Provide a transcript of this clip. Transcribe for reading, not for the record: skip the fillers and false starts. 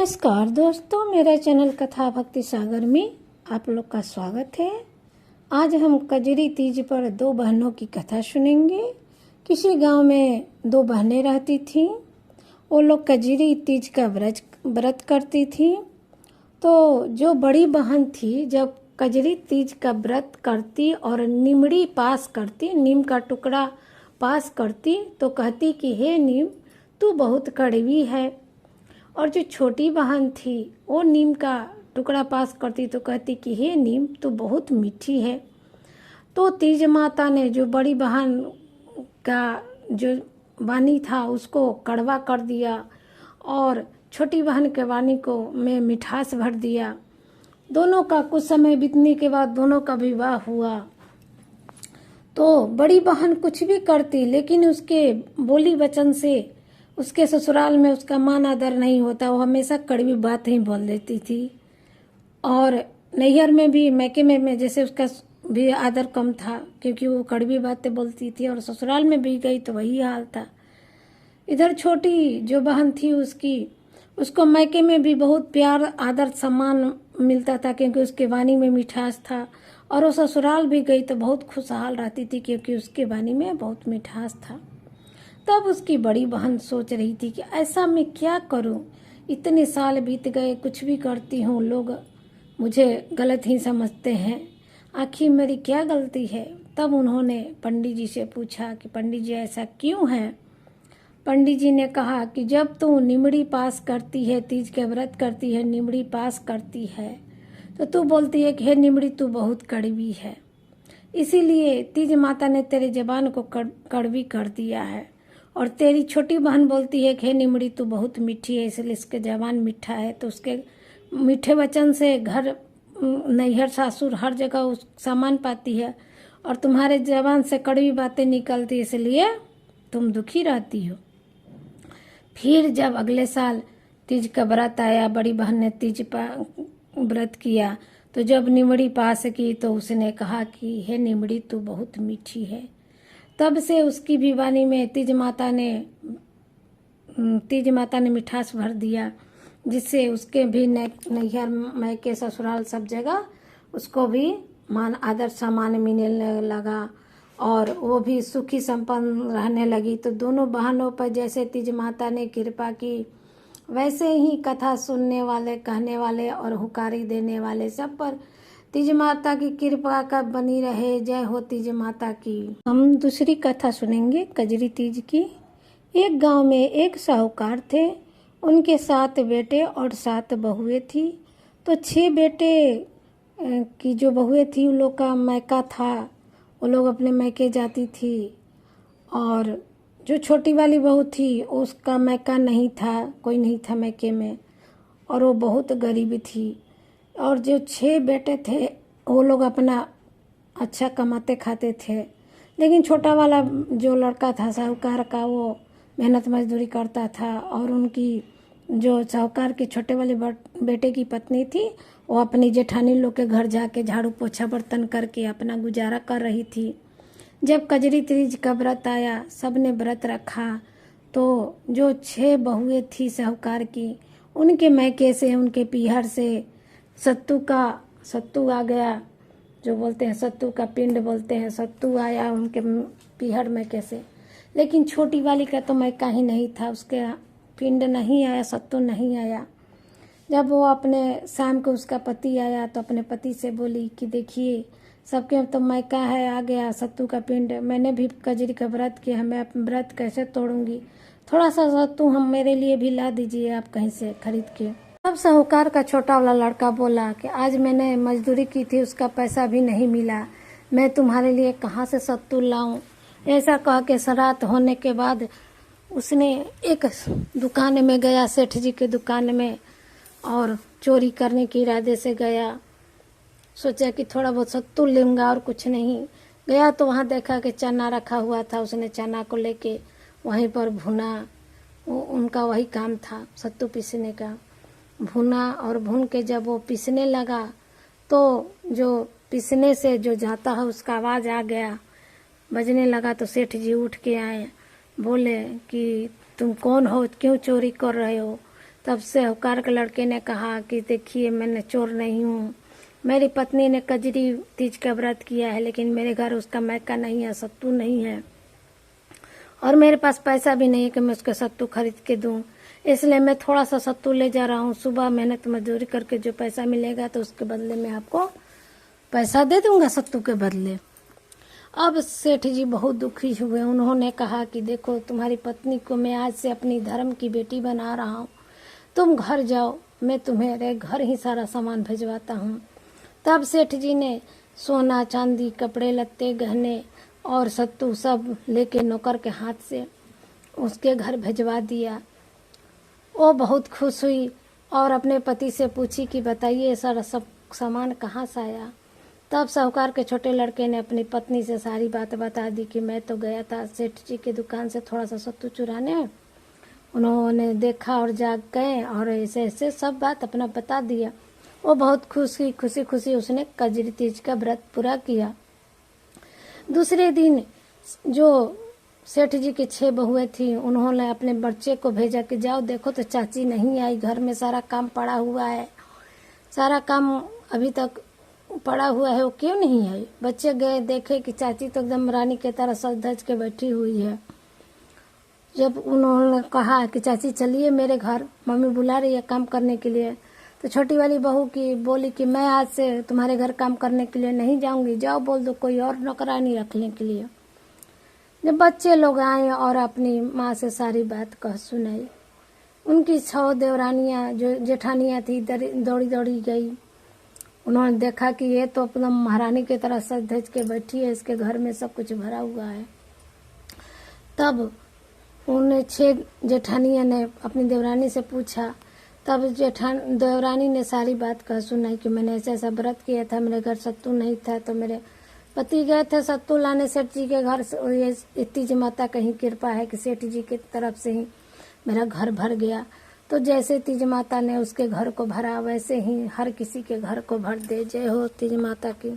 नमस्कार दोस्तों, मेरे चैनल कथा भक्ति सागर में आप लोग का स्वागत है। आज हम कजरी तीज पर दो बहनों की कथा सुनेंगे। किसी गांव में दो बहनें रहती थीं। वो लोग कजरी तीज का व्रत करती थी। तो जो बड़ी बहन थी, जब कजरी तीज का व्रत करती और नीमड़ी पास करती, नीम का टुकड़ा पास करती, तो कहती कि हे नीम, तू बहुत कड़वी है। और जो छोटी बहन थी वो नीम का टुकड़ा पास करती तो कहती कि हे नीम, तू बहुत मीठी है। तो तीज माता ने जो बड़ी बहन का जो वाणी था उसको कड़वा कर दिया और छोटी बहन के वाणी को में मिठास भर दिया। दोनों का कुछ समय बीतने के बाद दोनों का विवाह हुआ। तो बड़ी बहन कुछ भी करती, लेकिन उसके बोली वचन से उसके ससुराल में उसका मान आदर नहीं होता। वो हमेशा कड़वी बात ही बोल देती थी। और नैहर में भी, मैके में जैसे उसका भी आदर कम था, क्योंकि वो कड़वी बातें बोलती थी। और ससुराल में भी गई तो वही हाल था। इधर छोटी जो बहन थी उसको मैके में भी बहुत प्यार आदर सम्मान मिलता था, क्योंकि उसके वाणी में मिठास था। और वो ससुराल भी गई तो बहुत खुशहाल रहती थी, क्योंकि उसके वाणी में बहुत मिठास था। तब उसकी बड़ी बहन सोच रही थी कि ऐसा मैं क्या करूं, इतने साल बीत गए, कुछ भी करती हूं, लोग मुझे गलत ही समझते हैं, आखिर मेरी क्या गलती है। तब उन्होंने पंडित जी से पूछा कि पंडित जी ऐसा क्यों है। पंडित जी ने कहा कि जब तू निमड़ी पास करती है, तीज के व्रत करती है, निमड़ी पास करती है, तो तू बोलती है कि हे निमड़ी, तू बहुत कड़वी है, इसीलिए तीज माता ने तेरे जबान को कड़वी कर दिया है। और तेरी छोटी बहन बोलती है कि हे निमड़ी, तू बहुत मीठी है, इसलिए इसके जबान मीठा है। तो उसके मीठे वचन से घर, नैहर, सासुर हर जगह उस सामान पाती है। और तुम्हारे जबान से कड़वी बातें निकलती, इसलिए तुम दुखी रहती हो। फिर जब अगले साल तीज का व्रत आया, बड़ी बहन ने तीज व्रत किया, तो जब निमड़ी पास की तो उसने कहा कि हे निमड़ी, तू बहुत मीठी है। तब से उसकी भी वाणी में तीज माता ने मिठास भर दिया, जिससे उसके भी नैहर, मैके, ससुराल सब जगह उसको भी मान आदर सम्मान मिलने लगा। और वो भी सुखी संपन्न रहने लगी। तो दोनों बहनों पर जैसे तीज माता ने कृपा की, वैसे ही कथा सुनने वाले, कहने वाले और हुकारी देने वाले सब पर तीज माता की कृपा का बनी रहे। जय हो तीज माता की। हम दूसरी कथा सुनेंगे कजरी तीज की। एक गांव में एक साहूकार थे। उनके 7 बेटे और 7 बहुएं थी। तो 6 बेटे की जो बहुएं थी उन लोग का मैका था, वो लोग अपने मैके जाती थी। और जो छोटी वाली बहू थी उसका मैका नहीं था, कोई नहीं था मैके में, और वो बहुत गरीब थी। और जो 6 बेटे थे वो लोग अपना अच्छा कमाते खाते थे। लेकिन छोटा वाला जो लड़का था साहूकार का, वो मेहनत मजदूरी करता था। और उनकी जो साहूकार के छोटे वाले बेटे की पत्नी थी, वो अपनी जेठानी लोग के घर जाके झाड़ू पोछा बर्तन करके अपना गुजारा कर रही थी। जब कजरी तीज का व्रत आया, सब ने व्रत रखा, तो जो 6 बहुएं थी साहूकार की, उनके मैके से, उनके पीहर से सत्तू आ गया, जो बोलते हैं सत्तू का पिंड बोलते हैं, सत्तू आया उनके पीहर में कैसे। लेकिन छोटी वाली का तो मैका ही नहीं था, उसके पिंड नहीं आया, सत्तू नहीं आया। जब वो अपने शाम को उसका पति आया तो अपने पति से बोली कि देखिए, सबके तो मैका है, आ गया सत्तू का पिंड, मैंने भी कजरी का व्रत किया, मैं व्रत कैसे तोड़ूंगी, थोड़ा सा सत्तू हम मेरे लिए भी ला दीजिए आप कहीं से खरीद के। तब साहूकार का छोटा वाला लड़का बोला कि आज मैंने मजदूरी की थी, उसका पैसा भी नहीं मिला, मैं तुम्हारे लिए कहाँ से सत्तू लाऊं। ऐसा कह के सरात होने के बाद उसने एक दुकान में गया, सेठ जी के दुकान में, और चोरी करने के इरादे से गया। सोचा कि थोड़ा बहुत सत्तू लूंगा और कुछ नहीं। गया तो वहाँ देखा कि चना रखा हुआ था। उसने चना को लेके वहीं पर भुना। उनका वही काम था, सत्तू पीसने का। भुना और भून के जब वो पीसने लगा तो जो पीसने से जो जाता है उसका आवाज़ आ गया, बजने लगा। तो सेठ जी उठ के आए, बोले कि तुम कौन हो, क्यों चोरी कर रहे हो। तब साहूकार के लड़के ने कहा कि देखिए मैंने चोर नहीं हूँ, मेरी पत्नी ने कजरी तीज का व्रत किया है, लेकिन मेरे घर उसका मैका नहीं है, सत्तू नहीं है, और मेरे पास पैसा भी नहीं है कि मैं उसके सत्तू खरीद के दूं, इसलिए मैं थोड़ा सा सत्तू ले जा रहा हूँ। सुबह मेहनत मजदूरी करके जो पैसा मिलेगा तो उसके बदले में आपको पैसा दे दूंगा सत्तू के बदले। अब सेठ जी बहुत दुखी हुए। उन्होंने कहा कि देखो तुम्हारी पत्नी को मैं आज से अपनी धर्म की बेटी बना रहा हूँ, तुम घर जाओ, मैं तुम्हारे घर ही सारा सामान भिजवाता हूँ। तब सेठ जी ने सोना चांदी कपड़े लत्ते गहने और सत्तू सब लेके नौकर के हाथ से उसके घर भिजवा दिया। वो बहुत खुश हुई और अपने पति से पूछी कि बताइए सारा सब सामान कहाँ से आया। तब साहूकार के छोटे लड़के ने अपनी पत्नी से सारी बात बता दी कि मैं तो गया था सेठ जी की दुकान से थोड़ा सा सत्तू चुराने, उन्होंने देखा और जाग गए और ऐसे ऐसे सब बात अपना बता दिया। वो बहुत खुशी खुशी उसने कजरी तीज का व्रत पूरा किया। दूसरे दिन जो सेठ जी की 6 बहुएं थी, उन्होंने अपने बच्चे को भेजा कि जाओ देखो तो चाची नहीं आई, घर में सारा काम पड़ा हुआ है, सारा काम अभी तक पड़ा हुआ है, वो क्यों नहीं आई। बच्चे गए देखे कि चाची तो एकदम रानी की तरह सज धज के बैठी हुई है। जब उन्होंने कहा कि चाची चलिए मेरे घर, मम्मी बुला रही है काम करने के लिए, तो छोटी वाली बहू की बोली कि मैं आज से तुम्हारे घर काम करने के लिए नहीं जाऊंगी, जाओ बोल दो कोई और नौकरानी रखने के लिए। जब बच्चे लोग आए और अपनी माँ से सारी बात कह सुनाई, उनकी 6 देवरानियाँ जो जेठानियाँ थी दौड़ी दौड़ी गई। उन्होंने देखा कि ये तो अपना महारानी की तरह सज धज के बैठी है, इसके घर में सब कुछ भरा हुआ है। तब उन्हें 6 जेठानियाँ ने अपनी देवरानी से पूछा। तब देवरानी ने सारी बात कह सुनाई कि मैंने ऐसा ऐसा व्रत किया था, मेरे घर सत्तू नहीं था, तो मेरे पति गए थे सत्तू लाने सेठ जी के घर से। ये तीज माता का ही कृपा है कि सेठ जी की तरफ से ही मेरा घर भर गया। तो जैसे तीज माता ने उसके घर को भरा, वैसे ही हर किसी के घर को भर दे। जय हो तीज माता की।